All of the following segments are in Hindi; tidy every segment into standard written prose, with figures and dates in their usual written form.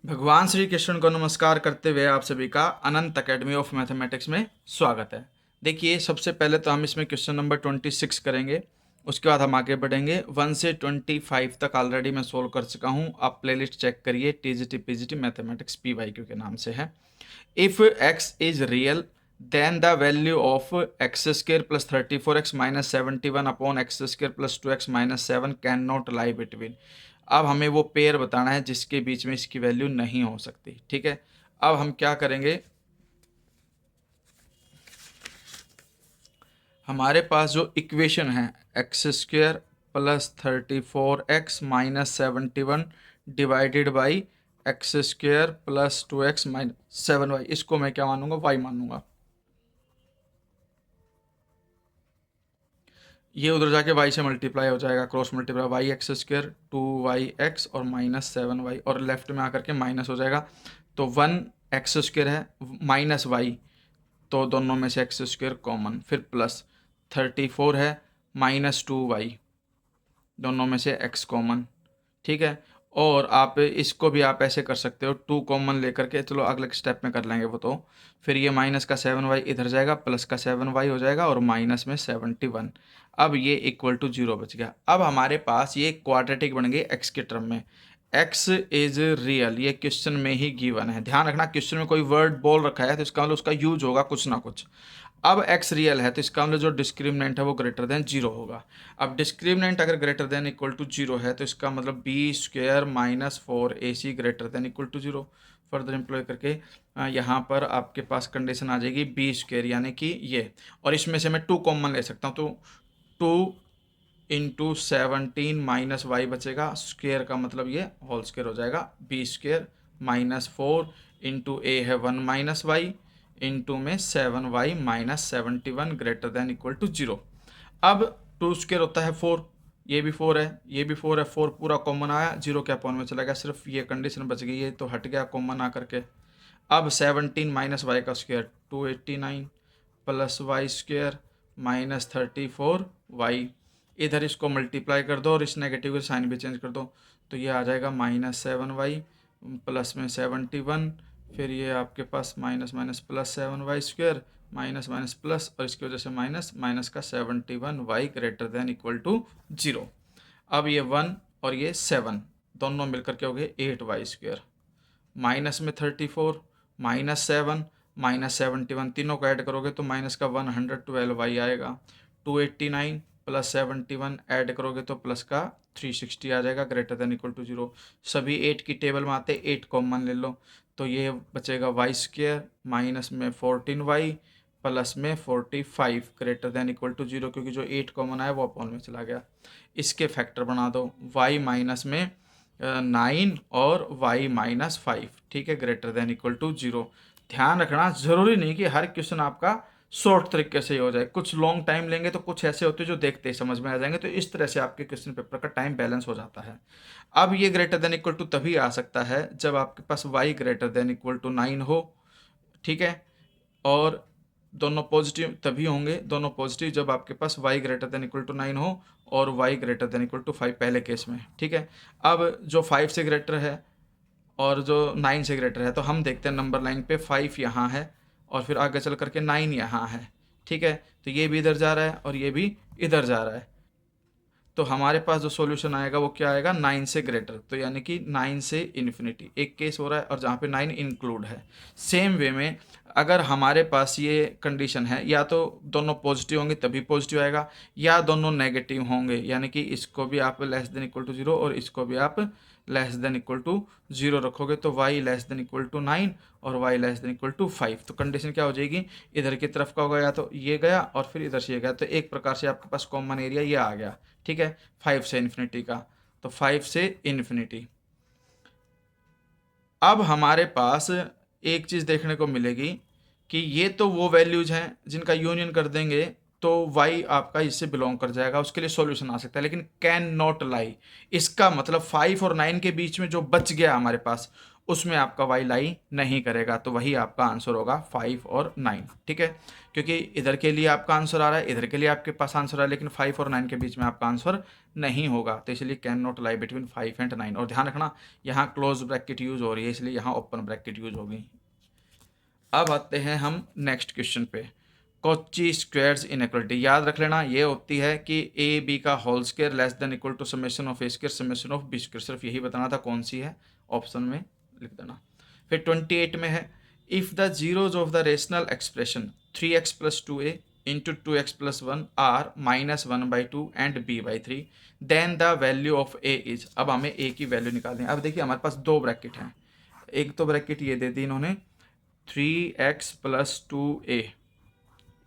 भगवान श्री कृष्ण को नमस्कार करते हुए आप सभी का अनंत अकेडमी ऑफ मैथमेटिक्स में स्वागत है। देखिए, सबसे पहले तो हम इसमें क्वेश्चन नंबर 26 करेंगे। उसके बाद हम आगे बढ़ेंगे। 1 से 25 तक ऑलरेडी मैं सोल्व कर चुका हूँ। आप प्लेलिस्ट चेक करिए, टीजीटी पीजीटी मैथमेटिक्स PYQ के नाम से है। If x is real then the value of x square plus 34x minus 71 upon x square plus 2x minus 7 cannot lie between। अब हमें वो पेयर बताना है जिसके बीच में इसकी वैल्यू नहीं हो सकती। ठीक है, अब हम क्या करेंगे, हमारे पास जो इक्वेशन है x square plus 34x minus 71 divided by x square plus 2x minus 7y, इसको मैं क्या मानूंगा, y मानूंगा। ये उधर जाके y से मल्टीप्लाई हो जाएगा, cross multiply, Y X square 2yx और माइनस 7y, और लेफ्ट में आकर के माइनस हो जाएगा। तो 1x स्क्वेयर है माइनस वाई, तो दोनों में से एक्स स्क्वेयर कॉमन, फिर प्लस 34 है माइनस 2y, दोनों में से x कॉमन। ठीक है, और आप इसको भी आप ऐसे कर सकते हो, 2 कॉमन लेकर के, चलो अगले स्टेप में कर लेंगे वो तो। फिर ये माइनस का 7y इधर जाएगा, प्लस का 7y हो जाएगा, और माइनस में 71। अब ये इक्वल टू 0 बच गया। अब हमारे पास ये क्वाड्रेटिक बन गई x के टर्म में। x इज रियल, ये क्वेश्चन में ही गिवन है। ध्यान रखना, क्वेश्चन में कोई वर्ड बोल रखा है तो इसका मतलब उसका यूज होगा कुछ ना कुछ। अब x रियल है तो इसका मतलब जो डिस्क्रिमिनेंट है वो ग्रेटर देन 0 होगा। अब डिस्क्रिमिनेंट अगर ग्रेटर देन इक्वल टू 0 है तो इसका मतलब B square minus 4AC greater than equal to 0। Further employ करके यहाँ पर आपके पास कंडीशन आ जाएगी बी स्क्वेयर, यानी कि ये, और इसमें से मैं 2 कॉमन ले सकता हूँ, तो 2 इंटू 17 माइनस वाई बचेगा, स्क्वेयर का मतलब ये होल स्क्वेयर हो जाएगा, B square minus 4 into A है 1 माइनस वाई इंटू में 7y minus 71 greater than equal to 0। अब 2 स्क्वेयर होता है 4, ये भी 4 है, ये भी 4 है, 4 पूरा कॉमन आया, 0 क्या अपॉन में चला गया, सिर्फ ये कंडीशन बच गई है तो हट गया कॉमन आ करके। अब 17 माइनस वाई का square 289 plus Y square minus 34y, इधर इसको मल्टीप्लाई कर दो और इस नेगेटिव का साइन भी चेंज कर दो, तो ये आ जाएगा माइनस 7y प्लस में 71, फिर ये आपके पास minus minus plus 7y square minus minus plus, और इसकी वजह से माइनस, माइनस का 71y greater than equal to 0। अब ये 1 और ये 7 दोनों मिलकर के हो गए 8y स्क्वेयर, माइनस में 34 माइनस 7 माइनस 71, तीनों को ऐड करोगे तो माइनस का 112y आएगा। 289 प्लस 71 ऐड करोगे तो प्लस का 360 आ जाएगा ग्रेटर देन इक्वल टू 0। सभी 8 की टेबल में आते 8 कॉमन ले लो, तो ये बचेगा वाई स्क्वेयर माइनस में 14y प्लस में 45 ग्रेटर देन इक्वल टू 0, क्योंकि जो 8 कॉमन आया वो अपॉन में चला गया। इसके फैक्टर बना दो, y माइनस में 9 और y माइनस 5, ठीक है, ग्रेटर देन इक्वल टू 0। ध्यान रखना, ज़रूरी नहीं कि हर क्वेश्चन आपका शॉर्ट तरीके से ही हो जाए, कुछ लॉन्ग टाइम लेंगे तो कुछ ऐसे होते हैं जो देखते ही समझ में आ जाएंगे, तो इस तरह से आपके क्वेश्चन पेपर का टाइम बैलेंस हो जाता है। अब ये ग्रेटर देन इक्वल टू तभी आ सकता है जब आपके पास y greater than equal to 9 हो, ठीक है, और दोनों पॉजिटिव तभी होंगे, दोनों पॉजिटिव जब आपके पास y greater than equal to 9 हो और y greater than equal to 5 पहले केस में, ठीक है। अब जो 5 से ग्रेटर है और जो 9 से ग्रेटर है, तो हम देखते हैं नंबर लाइन पे 5 यहाँ है और फिर आगे चल करके 9 यहाँ है, ठीक है, तो ये भी इधर जा रहा है और ये भी इधर जा रहा है, तो हमारे पास जो सॉल्यूशन आएगा वो क्या आएगा, 9 से ग्रेटर, तो यानी कि 9 से इन्फिनिटी एक केस हो रहा है और जहाँ पे 9 इंक्लूड है। सेम वे में अगर हमारे पास ये कंडीशन है, या तो दोनों पॉजिटिव होंगे तभी पॉजिटिव आएगा, या दोनों नेगेटिव होंगे, यानी कि इसको भी आप लेस देन इक्वल टू 0 और इसको भी आप लेस देन इक्वल टू 0 रखोगे, तो y less than equal to 9 और y less than equal to 5, तो कंडीशन क्या हो जाएगी, इधर की तरफ का होगा, या तो ये गया और फिर इधर से ये गया, तो एक प्रकार से आपके पास कॉमन एरिया ये आ गया, ठीक है, 5 से इन्फिनिटी का, तो 5 से इन्फिनिटी। अब हमारे पास एक चीज़ देखने को मिलेगी कि ये तो वो वैल्यूज हैं जिनका यूनियन कर देंगे तो y आपका इससे बिलोंग कर जाएगा, उसके लिए सॉल्यूशन आ सकता है, लेकिन कैन नॉट लाई, इसका मतलब 5 और 9 के बीच में जो बच गया हमारे पास उसमें आपका y लाई नहीं करेगा, तो वही आपका आंसर होगा 5 और 9, ठीक है, क्योंकि इधर के लिए आपका आंसर आ रहा है, इधर के लिए आपके पास आंसर आ रहा है, लेकिन 5 और 9 के बीच में आपका आंसर नहीं होगा, तो इसलिए can not lie between 5 and 9। और ध्यान रखना यहाँ क्लोज ब्रैकेट यूज हो रही है, इसलिए यहाँ ओपन ब्रैकेट यूज होगी। अब आते हैं हम नेक्स्ट क्वेश्चन पे। कॉची स्क्वायर्स इनइक्वालिटी याद रख लेना, ये होती है कि ए बी का whole square less than equal to summation of A square summation of B square. सिर्फ यही बताना था कौन सी है, ऑप्शन में लिख देना। फिर 28 में है if the zeros of the rational expression 3x plus 2a into 2x plus 1 are -1/2 and b/3 then the value of a is. अब हमें a की वैल्यू निकालनी है। अब देखिए हमारे पास दो ब्रैकेट हैं, एक तो ब्रैकेट ये दे दी इन्होंने 3x प्लस 2a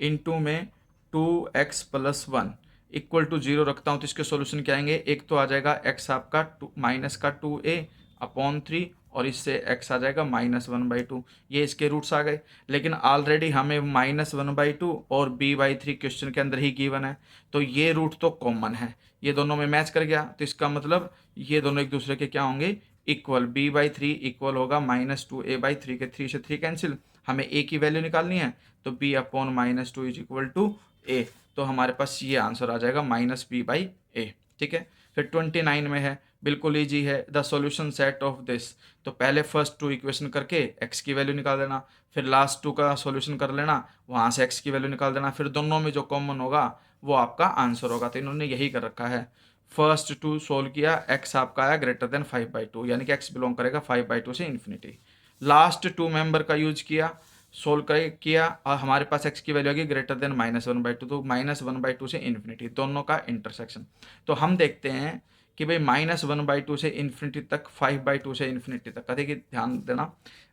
इंटू में 2x प्लस 1 इक्वल टू 0 रखता हूँ तो इसके सॉल्यूशन क्या आएंगे, एक तो आ जाएगा x आपका माइनस का 2a अपॉन 3 और इससे x आ जाएगा -1/2। ये इसके रूट्स आ गए, लेकिन ऑलरेडी हमें -1/2 और b/3 क्वेश्चन के अंदर ही गिवन है, तो ये रूट तो कॉमन है, ये दोनों में मैच कर गया, तो इसका मतलब ये दोनों एक दूसरे के क्या होंगे, इक्वल। b/3 इक्वल होगा -2a/3 के 3 से 3 कैंसिल, हमें a की वैल्यू निकालनी है तो b upon -2 is equal to a, तो हमारे पास ये आंसर आ जाएगा -b/a। ठीक है। फिर 29 में है, बिल्कुल ईजी है, the solution set of this. तो पहले फर्स्ट टू इक्वेशन करके x की वैल्यू निकाल देना, फिर लास्ट टू का सॉल्यूशन कर लेना, वहाँ से x की वैल्यू निकाल देना, फिर दोनों में जो कॉमन होगा वो आपका आंसर होगा। तो इन्होंने यही कर रखा है, फर्स्ट टू सोल्व किया, x आपका आया ग्रेटर देन 5/2, यानी कि x बिलोंग करेगा 5/2 से इन्फिनिटी। लास्ट टू मेंबर का यूज किया, सोल्व किया और हमारे पास x की वैल्यू आ गई ग्रेटर देन -1/2, तो -1/2 से इन्फिनिटी दोनों का इंटरसेक्शन। तो हम देखते हैं कि भाई -1/2 से इन्फिनिटी तक, 5/2 से इन्फिनिटी तक का, देखिए ध्यान देना,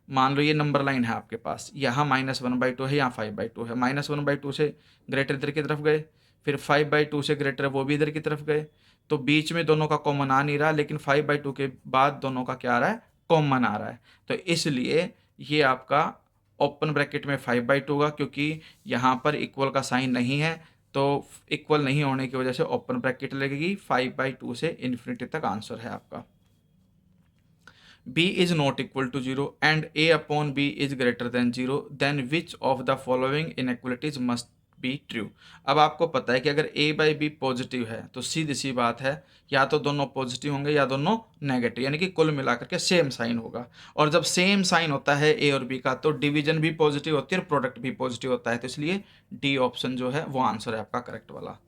मान लो ये नंबर लाइन है आपके पास, यहाँ -1/2 है, यहाँ 5/2 है, -1/2 से ग्रेटर इधर की तरफ गए, फिर 5/2 से ग्रेटर वो भी इधर की तरफ गए, तो बीच में दोनों का कॉमन आ नहीं रहा, लेकिन 5/2 के बाद दोनों का क्या आ रहा है, कॉमन आ रहा है। तो इसलिए ये आपका ओपन ब्रैकेट में 5/2 होगा, क्योंकि यहाँ पर इक्वल का साइन नहीं है, तो इक्वल नहीं होने की वजह से ओपन ब्रैकेट लगेगी, 5/2 से इन्फिनिटी तक आंसर है आपका। b is not equal to 0 and a upon b is greater than 0 then which of the following inequalities must be true। अब आपको पता है कि अगर a बाई बी पॉजिटिव है तो सीधी सी बात है, या तो दोनों पॉजिटिव होंगे या दोनों नेगेटिव, यानी कि कुल मिलाकर के सेम साइन होगा। और जब सेम साइन होता है a और b का तो डिवीजन भी पॉजिटिव होती है और प्रोडक्ट भी पॉजिटिव होता है, तो इसलिए डी ऑप्शन जो है वो आंसर है आपका करेक्ट वाला।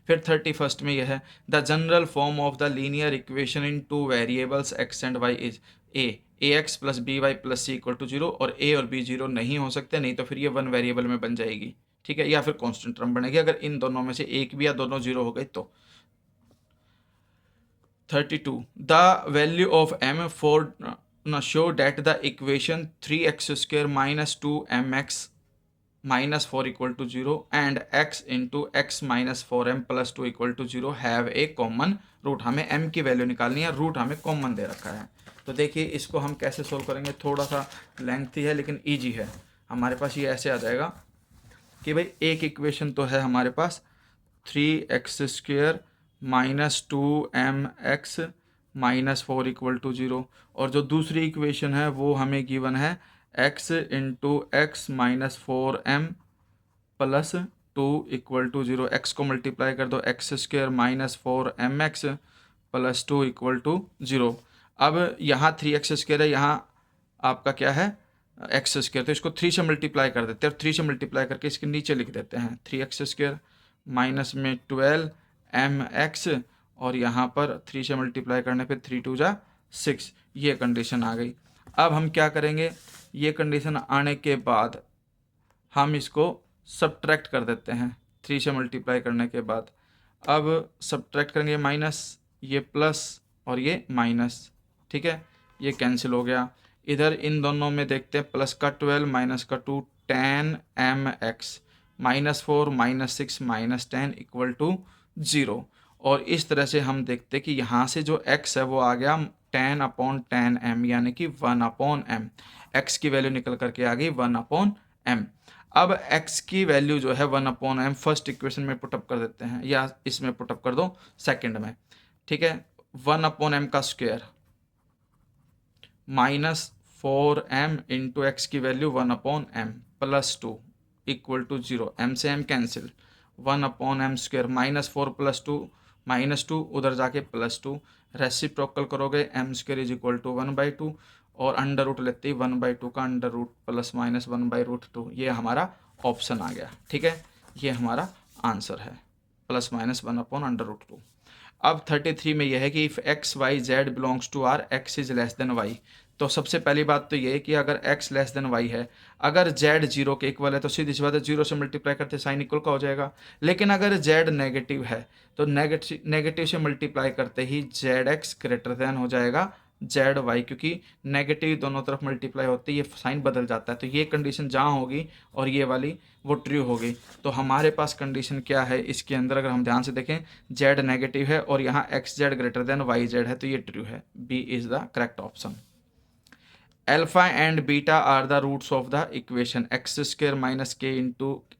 फिर 31 में यह है, the general form of the linear equation in two variables X and Y is A X plus B Y plus C equal to 0, और ए और बी 0 नहीं हो सकते, नहीं तो फिर ये वन वेरिएबल में बन जाएगी। ठीक है, या फिर कांस्टेंट टर्म बनेगी अगर इन दोनों में से एक भी या दोनों 0 हो गए तो। 32 the value of m for show that the equation 3x² minus 2mx minus 4 equal to 0 and x into X minus 4m plus 2 equal to 0 have a common root. हमें m की वैल्यू निकालनी है, रूट हमें कॉमन दे रखा है। तो देखिए इसको हम कैसे सोल्व करेंगे, थोड़ा सा लेंथी है लेकिन ईजी है। हमारे पास ये ऐसे आ जाएगा कि भाई एक इक्वेशन तो है हमारे पास 3x² minus 2mx minus 4 equal to 0, और जो दूसरी इक्वेशन है वो हमें गिवन है x into X minus 4m plus 2 equal to 0। X को मल्टीप्लाई कर दो, x² minus 4mx plus 2 equal to 0। अब यहाँ 3x² है, यहाँ आपका क्या है x², तो इसको 3 से मल्टीप्लाई कर देते हैं और 3 से मल्टीप्लाई करके इसके नीचे लिख देते हैं 3x² माइनस में 12mx, और यहाँ पर 3 से मल्टीप्लाई करने पे 3 2 जा 6, ये कंडीशन आ गई। अब हम क्या करेंगे, ये कंडीशन आने के बाद हम इसको सब्ट्रैक्ट कर देते हैं 3 से मल्टीप्लाई करने के बाद। अब सब्ट्रैक्ट करेंगे माइनस, ये प्लस और ये माइनस, ठीक है, ये कैंसिल हो गया। इधर इन दोनों में देखते हैं, प्लस का 12 माइनस का 2 10mx minus 4 minus 6 minus 10 equal to 0। और इस तरह से हम देखते हैं कि यहाँ से जो x है वो आ गया 10/10m, यानी कि 1/m। x की वैल्यू निकल करके आ गई 1/m। अब x की वैल्यू जो है 1/m फर्स्ट इक्वेशन में पुटअप कर देते हैं, या इसमें पुटअप कर दो सेकंड में, ठीक है। 1/m का square minus 4m into x की value 1/m plus 2 equal to 0, m से m cancel, 1/m square minus 4 plus 2 -2 उधर जाके +2, रेसिप्रोकल करोगे m² = 1/2 और अंडर रूट लेते ही 1/2 का अंडर रूट प्लस माइनस 1/√2, ये हमारा ऑप्शन आ गया। ठीक है, ये हमारा आंसर है +-1/√2। अब 33 में यह है कि if X Y Z belongs to R X is less than Y. तो सबसे पहली बात तो ये है कि अगर x लेस देन वाई है, अगर z 0 के इक्वल है तो सीधी सी बात है 0 से मल्टीप्लाई करते साइन इक्वल का हो जाएगा। लेकिन अगर z नेगेटिव है तो नेगेटिव से मल्टीप्लाई करते ही zx ग्रेटर देन हो जाएगा zy, क्योंकि नेगेटिव दोनों तरफ मल्टीप्लाई होते ही ये साइन बदल जाता है। तो ये कंडीशन जहाँ होगी और ये वाली वो ट्रू होगी। तो हमारे पास कंडीशन क्या है इसके अंदर, अगर हम ध्यान से देखें, z नेगेटिव है और यहाँ xz ग्रेटर देन yz है, तो ये ट्रू है। B is the correct option. Alpha and beta are the roots of the equation x² - k ×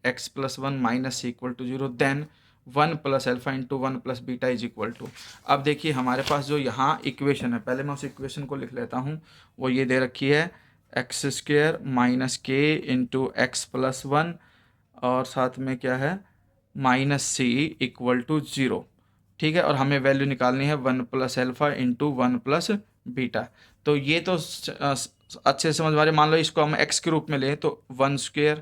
x + 1 - c = 0, then 1 + alpha × 1 + beta is equal to. अब देखिए हमारे पास जो यहाँ इक्वेशन है, पहले मैं उस इक्वेशन को लिख लेता हूँ। वो ये दे रखी है x² - k × x + 1 और साथ में क्या है -c = 0। ठीक है, और हमें वैल्यू निकालनी है 1 + अल्फा × 1 + बीटा। तो ये तो अच्छे से समझ में, मान लो इसको हम x के रूप में लें तो 1²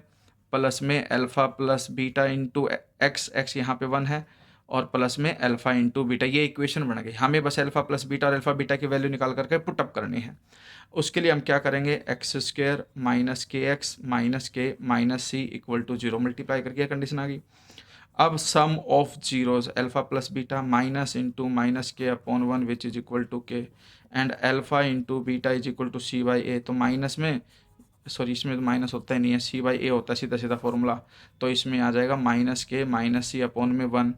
प्लस में alpha plus beta into x यहाँ पे 1 है और प्लस में अल्फा इंटू बीटा, ये इक्वेशन बन गई। हमें बस अल्फा प्लस बीटा और अल्फा बीटा की वैल्यू निकाल करके पुटअप करनी है। उसके लिए हम क्या करेंगे, x² - kx - k - c = 0 multiply करके कंडीशन आ गई। अब sum of zeros alpha plus beta minus into -k/1 which is equal to k and alpha into beta is equal to c/a। तो माइनस में, सॉरी इसमें तो माइनस होता ही नहीं है, c/a होता है सीधा सीधा फॉर्मूला। तो इसमें आ जाएगा -k - c/1।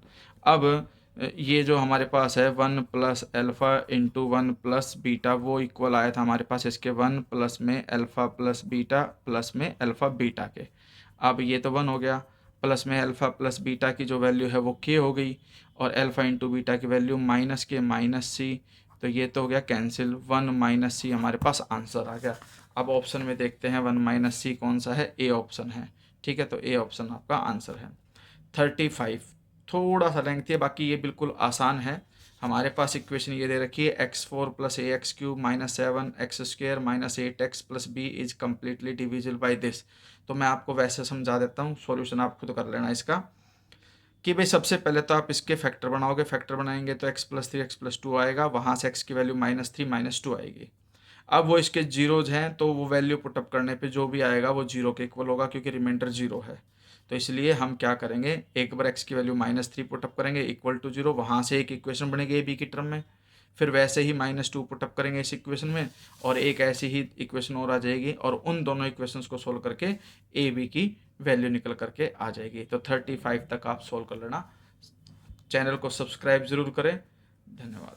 अब ये जो हमारे पास है 1 + अल्फा इंटू 1 + बीटा, वो इक्वल आया था हमारे पास इसके 1 प्लस में अल्फा प्लस बीटा प्लस में अल्फा बीटा के। अब ये तो 1 हो गया, प्लस में अल्फा प्लस बीटा की जो वैल्यू है वो k हो गई और अल्फा इंटू बीटा की वैल्यू -k - c। तो ये तो हो गया कैंसिल, 1 - c हमारे पास आंसर आ गया। अब ऑप्शन में देखते हैं 1 - c कौन सा है, ए ऑप्शन है। ठीक है, तो ए ऑप्शन आपका आंसर है। 35 थोड़ा सा लेंथी है, बाकी ये बिल्कुल आसान है। हमारे पास इक्वेशन ये दे रखी है x4 + ax³ - 7x² - 8x + b is completely divisible by this. तो मैं आपको वैसे समझा देता हूँ, सॉल्यूशन आप खुद कर लेना इसका, कि भाई सबसे पहले तो आप इसके फैक्टर बनाओगे, फैक्टर बनाएंगे तो x + 3 x + 2 आएगा, वहाँ से x की वैल्यू -3 - 2 आएगी। अब वो इसके जीरोज हैं तो वो वैल्यू पुटअप करने पे जो भी आएगा वो 0 के इक्वल होगा, क्योंकि रिमाइंडर 0 है। तो इसलिए हम क्या करेंगे, एक बार x की वैल्यू -3 पुटअप करेंगे इक्वल टू 0, वहाँ से एक इक्वेशन बनेगी ए बी की टर्म में, फिर वैसे ही -2 पुटअप करेंगे इस इक्वेशन में और एक ऐसी ही इक्वेशन और आ जाएगी और उन दोनों इक्वेशंस को सोल्व करके ए बी की वैल्यू निकल करके आ जाएगी। तो 35 तक आप सोल्व कर लेना। चैनल को सब्सक्राइब ज़रूर करें। धन्यवाद।